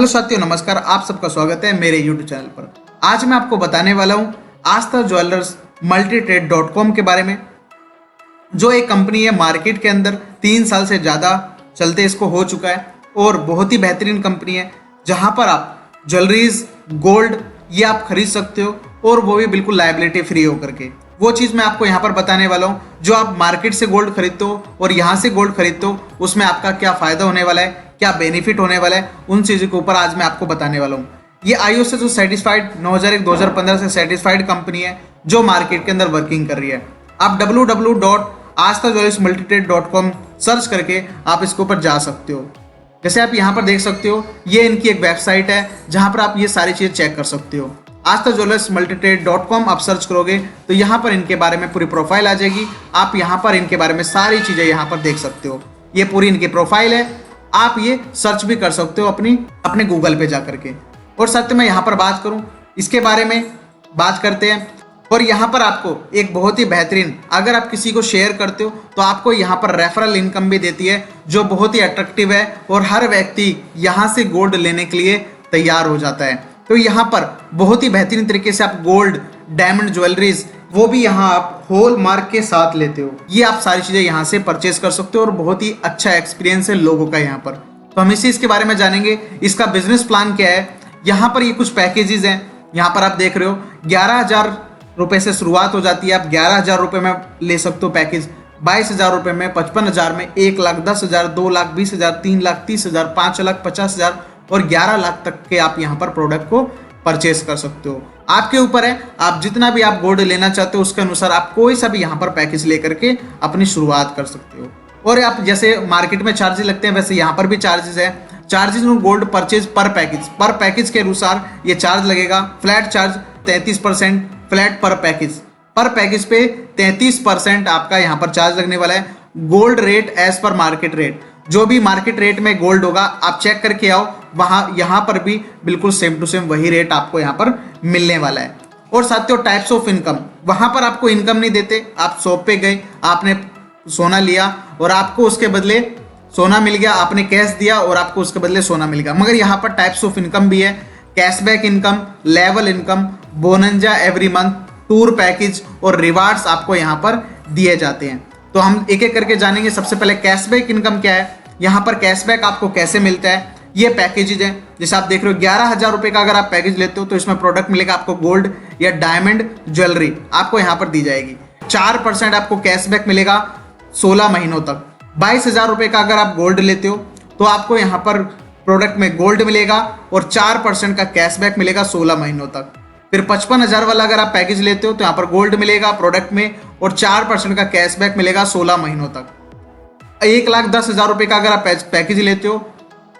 Hello साथियों, नमस्कार। आप सबका स्वागत है मेरे YouTube चैनल पर। आज मैं आपको बताने वाला हूँ आस्था ज्वेलर्स multitrade.com के बारे में, जो एक कंपनी है मार्केट के अंदर 3 साल से ज़्यादा चलते इसको हो चुका है और बहुत ही बेहतरीन कंपनी है, जहाँ पर आप ज्वेलरीज, गोल्ड ये आप खरीद सकते हो और वो भी बिल्कुल लायबिलिटी फ्री होकर के। वो चीज़ मैं आपको यहाँ पर बताने वाला हूँ। जो आप मार्केट से गोल्ड खरीदते हो और यहाँ से गोल्ड खरीदते हो, उसमें आपका क्या फ़ायदा होने वाला है, क्या बेनिफिट होने वाला है, उन चीज़ों के ऊपर आज मैं आपको बताने वाला हूँ। ये आईओ से जो सर्टिफाइड 2001-2015 से सर्टिफाइड कंपनी है, जो मार्केट के अंदर वर्किंग कर रही है। आप www.asthajoyersmultitrade.com सर्च करके आप इसके ऊपर जा सकते हो। जैसे आप यहाँ पर देख सकते हो, ये इनकी एक वेबसाइट है जहाँ पर आप ये सारी चीज़ चेक कर सकते हो। asthajoyersmultitrade.com आप सर्च करोगे तो यहाँ पर इनके बारे में पूरी प्रोफाइल आ जाएगी। आप यहाँ पर इनके बारे में सारी चीज़ें यहाँ पर देख सकते हो। ये पूरी इनकी प्रोफाइल है, आप ये सर्च भी कर सकते हो अपने गूगल पे जा करके। और सत्य में यहाँ पर बात करूँ, इसके बारे में बात करते हैं। और यहाँ पर आपको एक बहुत ही बेहतरीन, अगर आप किसी को शेयर करते हो तो आपको यहाँ पर रेफरल इनकम भी देती है, जो बहुत ही अट्रैक्टिव है और हर व्यक्ति यहाँ से गोल्ड लेने के लिए तैयार हो जाता है। तो यहाँ पर बहुत ही बेहतरीन तरीके से आप गोल्ड, डायमंड ज्वेलरीज, वो भी यहाँ आप होल मार्क के साथ लेते हो। ये आप सारी चीज़ें यहाँ से परचेज कर सकते हो और बहुत ही अच्छा एक्सपीरियंस है लोगों का यहाँ पर। तो हम इसके बारे में जानेंगे, इसका बिजनेस प्लान क्या है। यहाँ पर ये कुछ पैकेजेस हैं, यहाँ पर आप देख रहे हो 11,000 रुपये से शुरुआत हो जाती है। आप 11,000 रुपये में ले सकते हो पैकेज, 22,000 रुपये में, 55,000 में, 1,10,000, 2,20,000, 3,30,000, 5,50,000 और 11 लाख तक के आप यहाँ पर प्रोडक्ट को परचेस कर सकते हो। आपके ऊपर है, आप जितना भी आप गोल्ड लेना चाहते हो उसके अनुसार आप कोई सा भी यहाँ पर पैकेज लेकर के अपनी शुरुआत कर सकते हो। और आप जैसे मार्केट में चार्जेस लगते हैं, वैसे यहाँ पर भी चार्जेस है। चार्जेस गोल्ड परचेज पर पैकेज के अनुसार ये चार्ज लगेगा। फ्लैट चार्ज 33% फ्लैट पर पैकेज पे 33% आपका यहाँ पर चार्ज लगने वाला है। Gold rate as per market rate, जो भी मार्केट रेट में गोल्ड होगा आप चेक करके आओ, वहाँ यहाँ पर भी बिल्कुल सेम टू सेम वही रेट आपको यहाँ पर मिलने वाला है। और साथियों, टाइप्स ऑफ इनकम, वहाँ पर आपको इनकम नहीं देते। आप शॉप पे गए, आपने सोना लिया और आपको उसके बदले सोना मिल गया, आपने कैश दिया और आपको उसके बदले सोना मिल गया। मगर यहाँ पर टाइप्स ऑफ इनकम भी है, cashback income, level income, bonanza every month, tour package और रिवार्ड्स आपको यहाँ पर दिए जाते हैं। तो हम एक एक करके जानेंगे। सबसे पहले कैशबैक इनकम क्या है, यहाँ पर कैशबैक आपको कैसे मिलता है। ये पैकेजेज हैं, जैसे आप देख रहे हो 11,000 रुपये का अगर आप पैकेज लेते हो तो इसमें प्रोडक्ट मिलेगा आपको गोल्ड या डायमंड ज्वेलरी आपको यहाँ पर दी जाएगी। 4% आपको कैशबैक मिलेगा 16 महीनों तक। 22,000 रुपये का अगर आप गोल्ड लेते हो तो आपको यहाँ पर प्रोडक्ट में गोल्ड मिलेगा और 4% का कैशबैक मिलेगा 16 महीनों तक। फिर 55,000 वाला अगर आप पैकेज लेते हो तो यहाँ पर गोल्ड मिलेगा प्रोडक्ट में और 4% का कैशबैक मिलेगा 16 महीनों तक। 1,10,000 रुपये का अगर आप पैकेज लेते हो,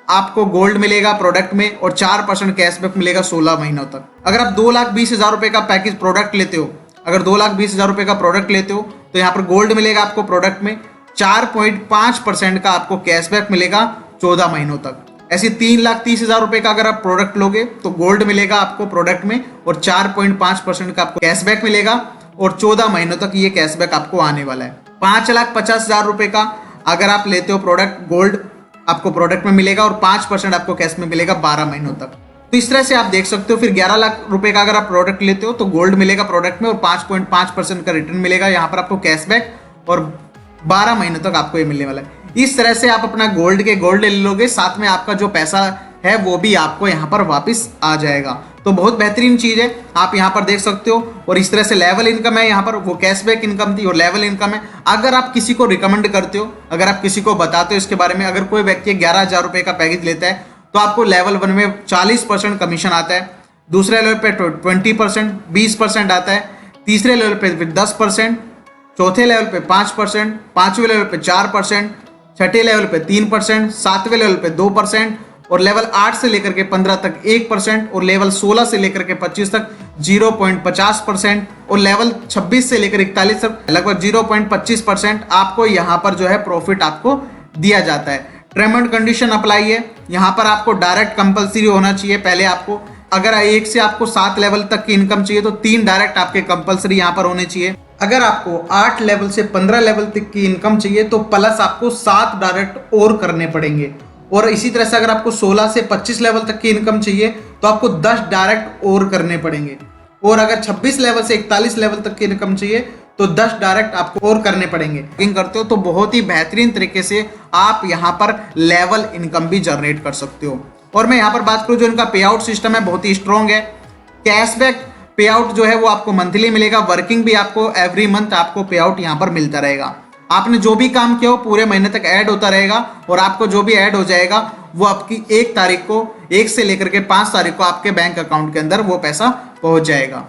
आपको गोल्ड मिलेगा प्रोडक्ट में और 4% कैशबैक मिलेगा 16 महीनों तक। अगर आप 2,20,000 रुपये का पैकेज प्रोडक्ट लेते हो, अगर 2,20,000 रुपये का प्रोडक्ट लेते हो तो यहाँ पर गोल्ड मिलेगा आपको प्रोडक्ट में, 4.5% का आपको कैशबैक मिलेगा 14 महीनों तक। ऐसे 3,30,000 रुपये का अगर आप प्रोडक्ट लोगे तो गोल्ड मिलेगा आपको प्रोडक्ट में और 4.5% का आपको कैशबैक मिलेगा और 14 महीनों तक ये कैशबैक आपको आने वाला है। 5,50,000 रुपये का अगर आप लेते हो प्रोडक्ट, गोल्ड आपको प्रोडक्ट में मिलेगा और 5% आपको कैश में मिलेगा 12 महीनों तक। तो इस तरह से आप देख सकते हो। फिर 11 लाख रुपए का अगर आप प्रोडक्ट लेते हो तो गोल्ड मिलेगा प्रोडक्ट में और 5.5% का रिटर्न मिलेगा यहाँ पर आपको कैशबैक और 12 महीनों तक आपको ये मिलने वाला है। इस तरह से आप अपना गोल्ड ले लोगे, साथ में आपका जो पैसा है वो भी आपको यहाँ पर वापस आ जाएगा। तो बहुत बेहतरीन चीज़ है, आप यहाँ पर देख सकते हो। और इस तरह से लेवल इनकम है, यहाँ पर वो कैशबैक इनकम थी और लेवल इनकम है। अगर आप किसी को रिकमेंड करते हो, अगर आप किसी को बताते हो इसके बारे में, अगर कोई व्यक्ति 11,000 रुपये का पैकेज लेता है तो आपको लेवल 1 में 40% कमीशन आता है, दूसरे लेवल पे 20%, 20% आता है, तीसरे लेवल पे 10%, चौथे लेवल पे 5%, पांचवें लेवल पे 4%, छठे लेवल पे 3%, सातवें लेवल पे 2% और लेवल 8 से लेकर के 15 तक 1% और लेवल 16 से लेकर के 25 तक 0.50% और लेवल 26 से लेकर 41 तक लगभग 0.25% आपको यहाँ पर जो है प्रॉफिट आपको दिया जाता है। टर्म एंड कंडीशन अप्लाई है, यहाँ पर आपको डायरेक्ट कंपलसरी होना चाहिए। पहले आपको अगर 1 से आपको 7 लेवल तक की इनकम चाहिए तो 3 डायरेक्ट आपके कंपलसरी यहाँ पर होने चाहिए। अगर आपको 8 लेवल से 15 लेवल तक की इनकम चाहिए तो प्लस आपको 7 डायरेक्ट और करने पड़ेंगे। और इसी तरह से अगर आपको 16 से 25 लेवल तक की इनकम चाहिए तो आपको 10 डायरेक्ट और करने पड़ेंगे, और अगर 26 लेवल से 41 लेवल तक की इनकम चाहिए तो 10 डायरेक्ट आपको और करने पड़ेंगे। बुकिंग करते हो तो बहुत ही बेहतरीन तरीके से आप यहाँ पर लेवल इनकम भी जनरेट कर सकते हो। और मैं यहाँ पर बात करूँ, जो इनका पे आउट सिस्टम है बहुत ही स्ट्रॉन्ग है। कैशबैक पे आउट जो है वो आपको मंथली मिलेगा, वर्किंग भी आपको एवरी मंथ आपको पे आउट यहाँ पर मिलता रहेगा। आपने जो भी काम किया हो पूरे महीने तक ऐड होता रहेगा, और आपको जो भी ऐड हो जाएगा वो आपकी 1 तारीख को, 1 से लेकर के 5 तारीख को आपके बैंक अकाउंट के अंदर वो पैसा पहुंच जाएगा।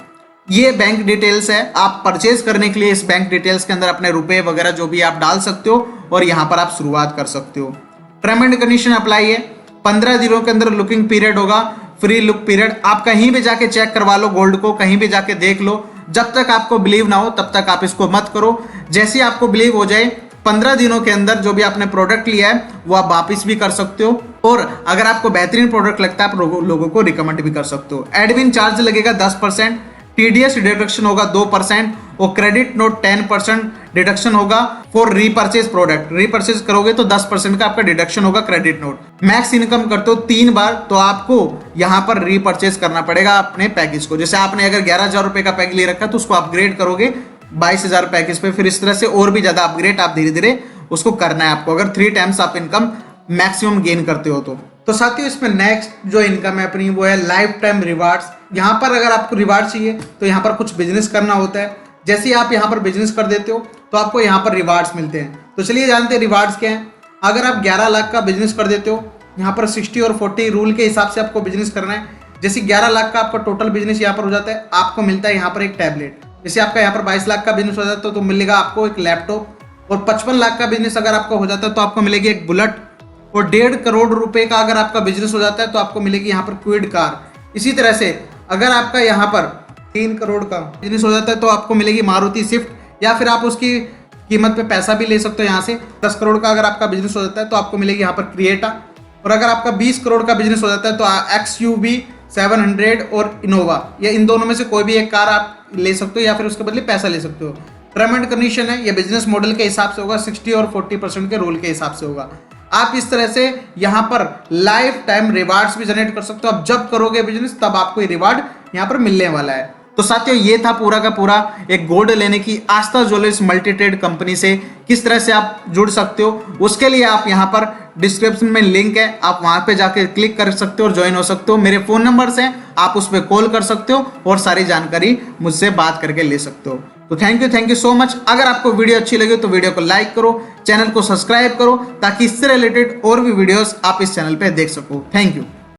ये बैंक डिटेल्स है, आप परचेज करने के लिए इस बैंक डिटेल्स के अंदर अपने रुपए वगैरह जो भी आप डाल सकते हो और यहाँ पर आप शुरुआत कर सकते हो। टर्म एंड कंडीशन अप्लाई है, 15 दिनों के अंदर लुकिंग पीरियड होगा, फ्री लुक पीरियड। आप कहीं भी जाके चेक करवा लो गोल्ड को, कहीं भी जाके देख लो, जब तक आपको बिलीव ना हो तब तक आप इसको मत करो। जैसे आपको बिलीव हो जाए 15 दिनों के अंदर जो भी आपने प्रोडक्ट लिया है वो आप वापस भी कर सकते हो, और अगर आपको बेहतरीन प्रोडक्ट लगता है आप लोगों को रिकमेंड भी कर सकते हो। एडमिन चार्ज लगेगा 10%, टीडीएस डिडक्शन होगा 2%, और क्रेडिट नोट 10% डिडक्शन होगा फॉर रीपर्चेज प्रोडक्ट। रीपर्चेज करोगे तो 10% का आपका डिडक्शन होगा क्रेडिट नोट। मैक्स इनकम करते हो 3 बार तो आपको यहाँ पर रीपर्चेज करना पड़ेगा अपने पैकेज को। जैसे आपने अगर 11,000 रुपए का पैकेज ले रखा है तो उसको अपग्रेड करोगे 22,000 पैकेज पे, फिर इस तरह से और भी ज्यादा अपग्रेड आप धीरे धीरे उसको करना है आपको, अगर 3 टाइम्स आप इनकम मैक्सिमम गेन करते हो तो साथियों इसमें नेक्स्ट जो इनकम है अपनी वो है लाइफ टाइम रिवार्ड्स। यहाँ पर अगर आपको रिवार्ड चाहिए तो यहाँ पर कुछ बिजनेस करना होता है। जैसे ही आप यहाँ पर बिजनेस कर देते हो तो आपको यहाँ पर रिवार्ड्स मिलते हैं। तो चलिए जानते हैं रिवार्ड्स क्या हैं। अगर आप 11 लाख का बिजनेस कर देते हो, यहाँ पर 60 और 40 रूल के हिसाब से आपको बिजनेस करना है। जैसे 11 लाख का आपका टोटल बिजनेस यहाँ पर हो जाता है, आपको मिलता है यहाँ पर एक टैबलेट। जैसे आपका यहाँ पर 22 लाख का बिजनेस हो जाता है तो मिलेगा आपको एक लैपटॉप, और 55 लाख का बिजनेस अगर आपका हो जाता है तो आपको मिलेगी एक बुलेट, और 1.5 करोड़ रुपए का अगर आपका बिजनेस हो जाता है तो आपको मिलेगी यहाँ पर क्विड कार। इसी तरह से अगर आपका यहाँ पर 3 करोड़ का बिजनेस हो जाता है तो आपको मिलेगी मारुति स्विफ्ट, या फिर आप उसकी कीमत पे पैसा भी ले सकते हो यहाँ से। 10 करोड़ का अगर आपका बिजनेस हो जाता है तो आपको मिलेगी यहाँ पर क्रिएटा, और अगर आपका 20 करोड़ का बिजनेस हो जाता है तो XUV 700 और इनोवा, या इन दोनों में से कोई भी एक कार आप ले सकते हो या फिर उसके बदले पैसा ले सकते हो। टर्म एंड कंडीशन है, ये बिजनेस मॉडल के हिसाब से होगा, 60 और 40% के रूल के हिसाब से होगा। आप इस तरह से यहाँ पर लाइफ टाइम रिवार्ड्स भी जनरेट कर सकते हो। अब जब करोगे बिजनेस तब आपको ये रिवार्ड यहाँ पर मिलने वाला है। तो साथियों ये था पूरा का पूरा एक गोल्ड लेने की आस्था ज्वेलर्स मल्टी ट्रेड कंपनी से किस तरह से आप जुड़ सकते हो। उसके लिए आप यहाँ पर डिस्क्रिप्शन में लिंक है, आप वहां पे जाके क्लिक कर सकते हो और ज्वाइन हो सकते हो। मेरे फोन नंबर्स हैं, आप उस पर कॉल कर सकते हो और सारी जानकारी मुझसे बात करके ले सकते हो। तो थैंक यू सो मच। अगर आपको वीडियो अच्छी लगे तो वीडियो को लाइक करो, चैनल को सब्सक्राइब करो ताकि इससे रिलेटेड और भी वीडियोस आप इस चैनल पे देख सको। Thank you.